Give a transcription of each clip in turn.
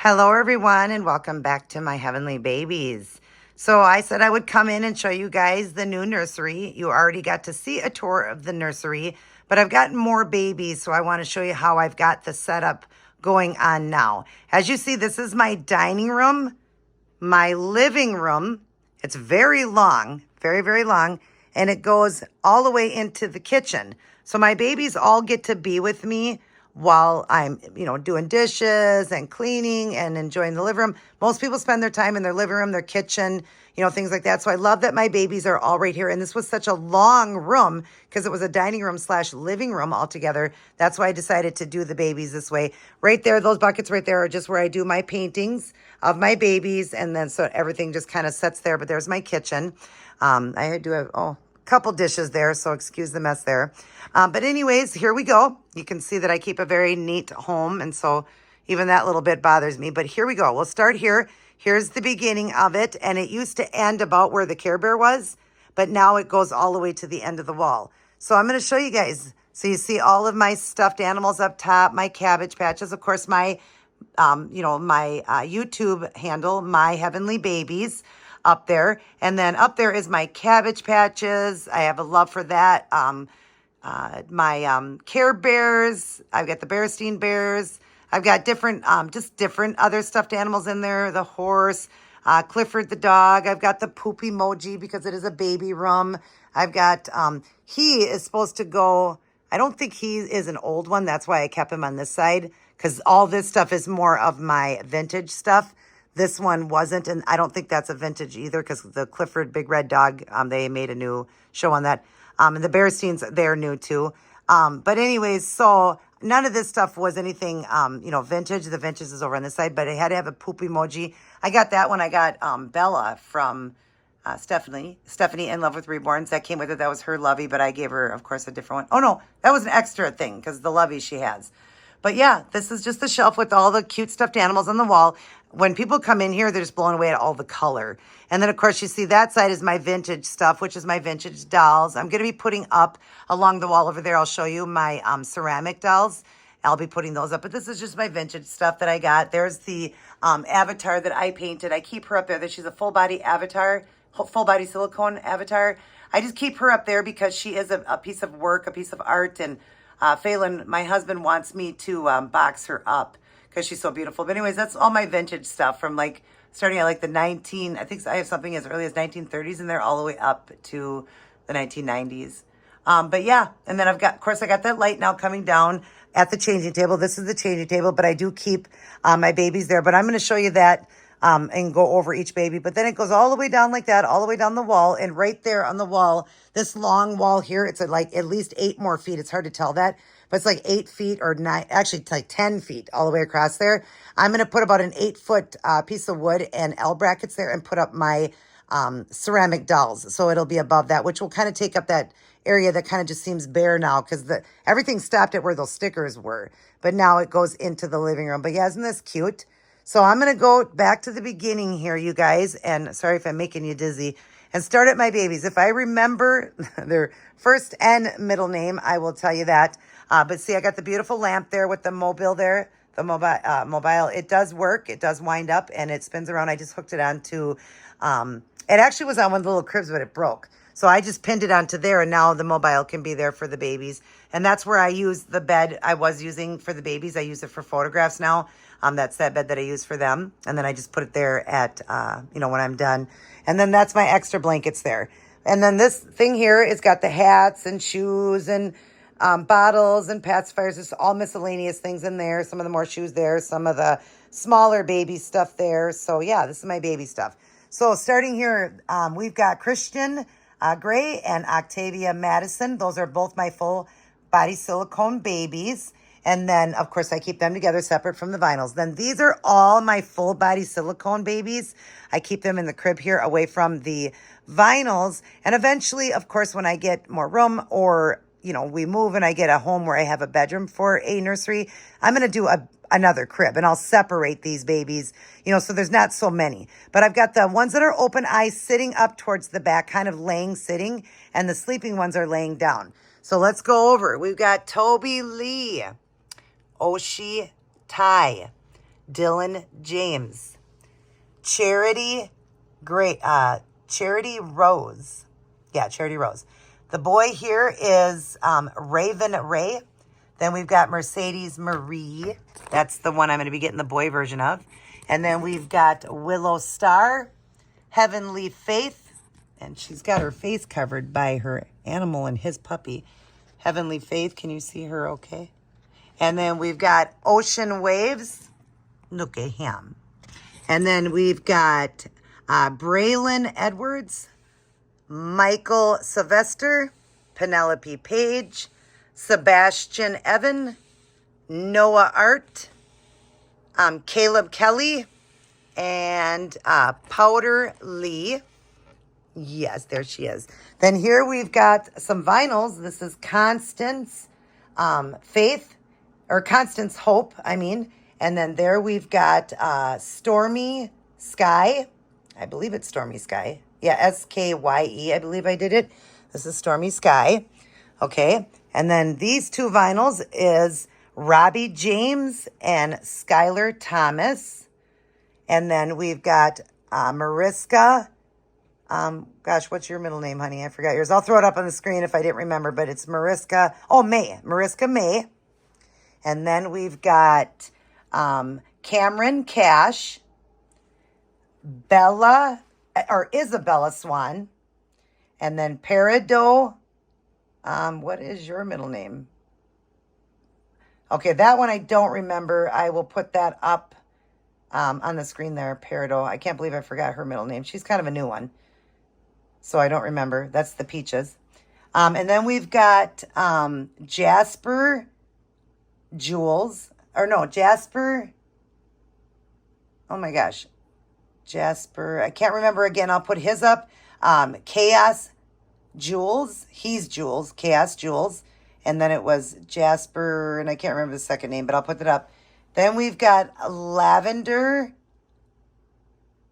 Hello, everyone, and welcome back to my heavenly babies. So I said I would come in and show you guys the new nursery. You already got to see a tour of the nursery, but I've gotten more babies, so I want to show you how I've got the setup going on now. As you see, this is my dining room, my living room. It's very long, very, very long, and it goes all the way into the kitchen. So my babies all get to be with me while I'm, doing dishes and cleaning and enjoying the living room. Most people spend their time in their living room, their kitchen, things like that. So I love that my babies are all right here. And this was such a long room because it was a dining room / living room all together. That's why I decided to do the babies this way. Right there, those buckets right there are just where I do my paintings of my babies. And then so everything just kind of sets there. But there's my kitchen. I do have, couple dishes there, so excuse the mess there. But anyways, here we go. You can see that I keep a very neat home, and so even that little bit bothers me. But here we go. We'll start here. Here's the beginning of it, and it used to end about where the Care Bear was, but now it goes all the way to the end of the wall. So I'm going to show you guys. So you see all of my stuffed animals up top, my cabbage patches, of course, my YouTube handle, My Heavenly Babies, up there. And then up there is my cabbage patches. I have a love for that. My Care Bears. I've got the Bearstein Bears. I've got different, just different other stuffed animals in there. The horse, Clifford the dog. I've got the poop emoji because it is a baby room. I've got, he is supposed to go, I don't think he is an old one. That's why I kept him on this side, because all this stuff is more of my vintage stuff. This one wasn't, and I don't think that's a vintage either, because the Clifford Big Red Dog, they made a new show on that. And the Bearsteins, they're new too. But anyways, so none of this stuff was anything, vintage. The vintage is over on this side, but it had to have a poop emoji. I got that when I got Bella from Stephanie in Love with Reborns. That came with it. That was her lovey, but I gave her, of course, a different one. Oh, no, that was an extra thing because the lovey she has. But yeah, this is just the shelf with all the cute stuffed animals on the wall. When people come in here, they're just blown away at all the color. And then, of course, you see that side is my vintage stuff, which is my vintage dolls. I'm going to be putting up along the wall over there. I'll show you my ceramic dolls. I'll be putting those up. But this is just my vintage stuff that I got. There's the avatar that I painted. I keep her up there. That she's a full-body avatar, full-body silicone avatar. I just keep her up there because she is a piece of work, a piece of art, and Phelan, my husband, wants me to box her up because she's so beautiful. But anyways, that's all my vintage stuff from starting at the I think I have something as early as 1930s in there all the way up to the 1990s. But yeah, and then of course, I got that light now coming down at the changing table. This is the changing table, but I do keep my babies there. But I'm going to show you that and go over each baby. But then it goes all the way down like that, all the way down the wall. And right there on the wall, this long wall here, it's at least 8 more feet. It's hard to tell that, but it's 8 feet or 9, actually it's 10 feet all the way across there. I'm going to put about an 8-foot piece of wood and L brackets there and put up my ceramic dolls. So it'll be above that, which will kind of take up that area that kind of just seems bare now because everything stopped at where those stickers were. But now it goes into the living room. But yeah, isn't this cute? So I'm going to go back to the beginning here, you guys, and sorry if I'm making you dizzy, and start at my babies. If I remember their first and middle name, I will tell you that. But see, I got the beautiful lamp there with the mobile there, the mobile. It does work. It does wind up, and it spins around. I just hooked it onto, it actually was on one of the little cribs, but it broke. So I just pinned it onto there, and now the mobile can be there for the babies. And that's where I use the bed I was using for the babies. I use it for photographs now. That's that bed that I use for them. And then I just put it there at, when I'm done. And then that's my extra blankets there. And then this thing here is got the hats and shoes and bottles and pacifiers. There's all miscellaneous things in there. Some of the more shoes there. Some of the smaller baby stuff there. So yeah, this is my baby stuff. So starting here, we've got Christian Gray and Octavia Madison. Those are both my full body silicone babies. And then, of course, I keep them together separate from the vinyls. Then these are all my full body silicone babies. I keep them in the crib here away from the vinyls. And eventually, of course, when I get more room or, we move and I get a home where I have a bedroom for a nursery, I'm going to do another crib and I'll separate these babies, so there's not so many. But I've got the ones that are open eye sitting up towards the back, kind of sitting, and the sleeping ones are laying down. So let's go over. We've got Toby Lee, Oshi Tai, Dylan James. Charity Rose. Yeah, Charity Rose. The boy here is Raven Ray. Then we've got Mercedes Marie. That's the one I'm going to be getting the boy version of. And then we've got Willow Star, Heavenly Faith. And she's got her face covered by her animal and his puppy. Heavenly Faith, can you see her okay? And then we've got Ocean Waves. Look at him. And then we've got Braylon Edwards, Michael Sylvester, Penelope Page, Sebastian Evan, Noah Art, Caleb Kelly, and Powder Lee. Yes, there she is. Then here we've got some vinyls. This is Constance Faith, or Constance Hope, I mean. And then there we've got Stormy Sky. I believe it's Stormy Sky. Yeah, S-K-Y-E, I believe I did it. This is Stormy Sky. Okay. And then these two vinyls is Robbie James and Skylar Thomas. And then we've got Mariska. Gosh, what's your middle name, honey? I forgot yours. I'll throw it up on the screen if I didn't remember, but it's Mariska. Oh, May. Mariska May. And then we've got Cameron Cash, Bella, or Isabella Swan, and then Peridot. What is your middle name? Okay, that one I don't remember. I will put that up on the screen there, Peridot. I can't believe I forgot her middle name. She's kind of a new one, so I don't remember. That's the Peaches. And then we've got Jasper Jules. Or no, Jasper. Oh my gosh. Jasper. I can't remember again. I'll put his up. Chaos Jules. He's Jules. Chaos Jules. And then it was Jasper. And I can't remember the second name, but I'll put that up. Then we've got Lavender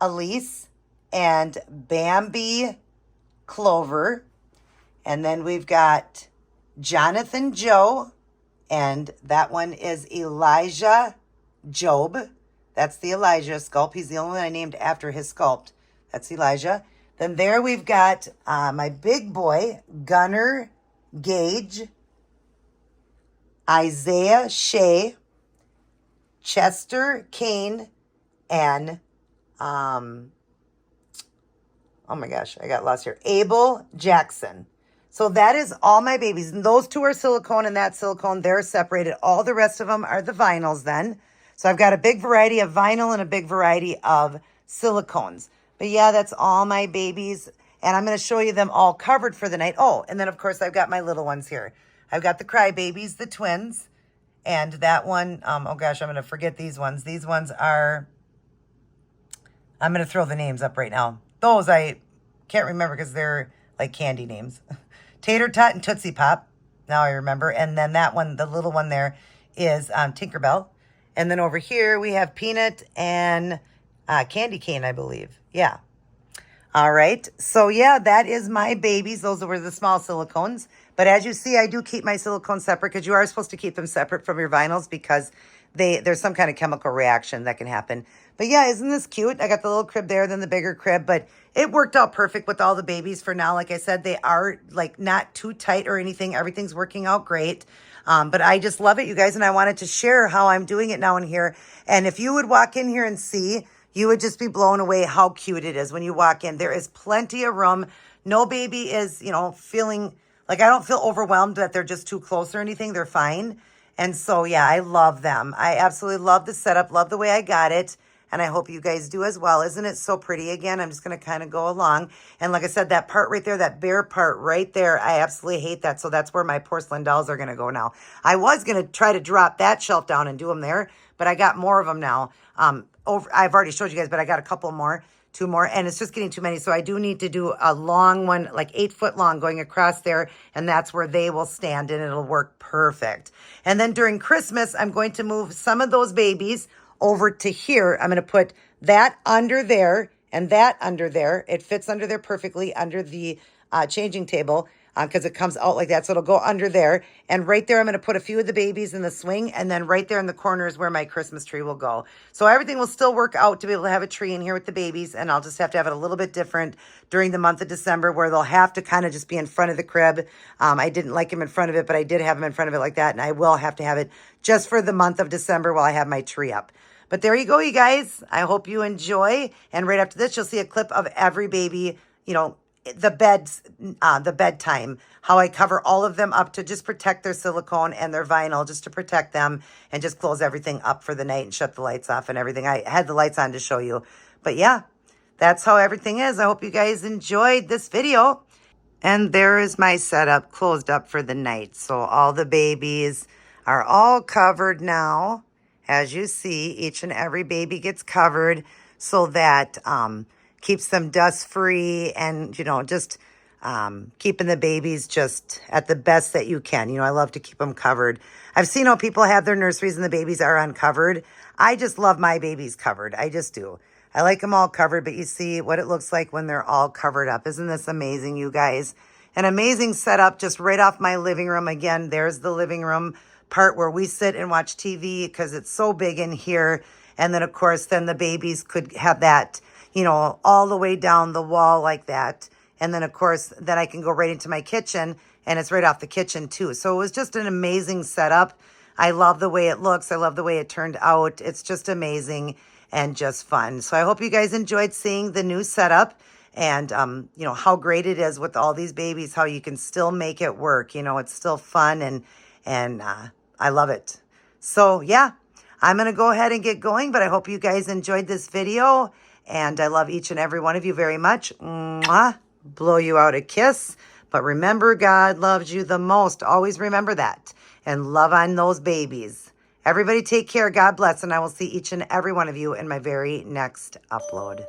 Elise and Bambi Clover. And then we've got Jonathan Joe. And that one is Elijah Job. That's the Elijah sculpt. He's the only one I named after his sculpt. That's Elijah. Then there we've got my big boy, Gunnar Gage, Isaiah Shea, Chester Kane, and, oh my gosh, I got lost here, Abel Jackson. So that is all my babies. And those two are silicone and that's silicone. They're separated. All the rest of them are the vinyls then. So I've got a big variety of vinyl and a big variety of silicones. But yeah, that's all my babies. And I'm going to show you them all covered for the night. Oh, and then of course I've got my little ones here. I've got the crybabies, the twins. And that one, oh gosh, I'm going to forget these ones. These ones are, I'm going to throw the names up right now. Those I can't remember because they're like candy names. Tater Tot and Tootsie Pop. Now I remember. And then that one, the little one there is Tinkerbell. And then over here we have Peanut and Candy Cane, I believe. Yeah. All right. So yeah, that is my babies. Those were the small silicones. But as you see, I do keep my silicones separate because you are supposed to keep them separate from your vinyls because there's some kind of chemical reaction that can happen. But yeah, isn't this cute? I got the little crib there, then the bigger crib, but it worked out perfect with all the babies for now. Like I said, they are like not too tight or anything. Everything's working out great. But I just love it, you guys. And I wanted to share how I'm doing it now in here. And if you would walk in here and see, you would just be blown away how cute it is when you walk in. There is plenty of room. No baby is, feeling like I don't feel overwhelmed that they're just too close or anything. They're fine. And so, yeah, I love them. I absolutely love the setup, love the way I got it. And I hope you guys do as well. Isn't it so pretty? Again, I'm just going to kind of go along. And like I said, that part right there, that bare part right there, I absolutely hate that. So that's where my porcelain dolls are going to go now. I was going to try to drop that shelf down and do them there, but I got more of them now. I've already showed you guys, but I got a couple more, 2 more, and it's just getting too many. So I do need to do a long one, like 8 foot long going across there. And that's where they will stand and it'll work perfect. And then during Christmas, I'm going to move some of those babies over to here. I'm going to put that under there and that under there. It fits under there perfectly under the changing table. because it comes out like that. So it'll go under there. And right there, I'm going to put a few of the babies in the swing. And then right there in the corner is where my Christmas tree will go. So everything will still work out to be able to have a tree in here with the babies. And I'll just have to have it a little bit different during the month of December, where they'll have to kind of just be in front of the crib. I didn't like them in front of it, but I did have them in front of it like that. And I will have to have it just for the month of December while I have my tree up. But there you go, you guys. I hope you enjoy. And right after this, you'll see a clip of every baby, you know, the bedtime, how I cover all of them up to just protect their silicone and their vinyl, just to protect them, and just close everything up for the night and shut the lights off and everything. I had the lights on to show you. But yeah, that's how everything is. I hope you guys enjoyed this video. And there is my setup closed up for the night. So all the babies are all covered now. As you see, each and every baby gets covered so that keeps them dust free, and, you know, just keeping the babies just at the best that you can. You know, I love to keep them covered. I've seen how people have their nurseries and the babies are uncovered. I just love my babies covered. I just do. I like them all covered, but you see what it looks like when they're all covered up. Isn't this amazing, you guys? An amazing setup just right off my living room. Again, there's the living room part where we sit and watch TV because it's so big in here. And then, of course, then the babies could have that, you know, all the way down the wall like that. And then, of course, then I can go right into my kitchen, and it's right off the kitchen, too. So it was just an amazing setup. I love the way it looks. I love the way it turned out. It's just amazing and just fun. So I hope you guys enjoyed seeing the new setup, and, you know, how great it is with all these babies, how you can still make it work. You know, it's still fun, and I love it. So, yeah, I'm going to go ahead and get going, but I hope you guys enjoyed this video, and I love each and every one of you very much. Mwah. Blow you out a kiss. But remember, God loves you the most. Always remember that. And love on those babies. Everybody take care. God bless. And I will see each and every one of you in my very next upload.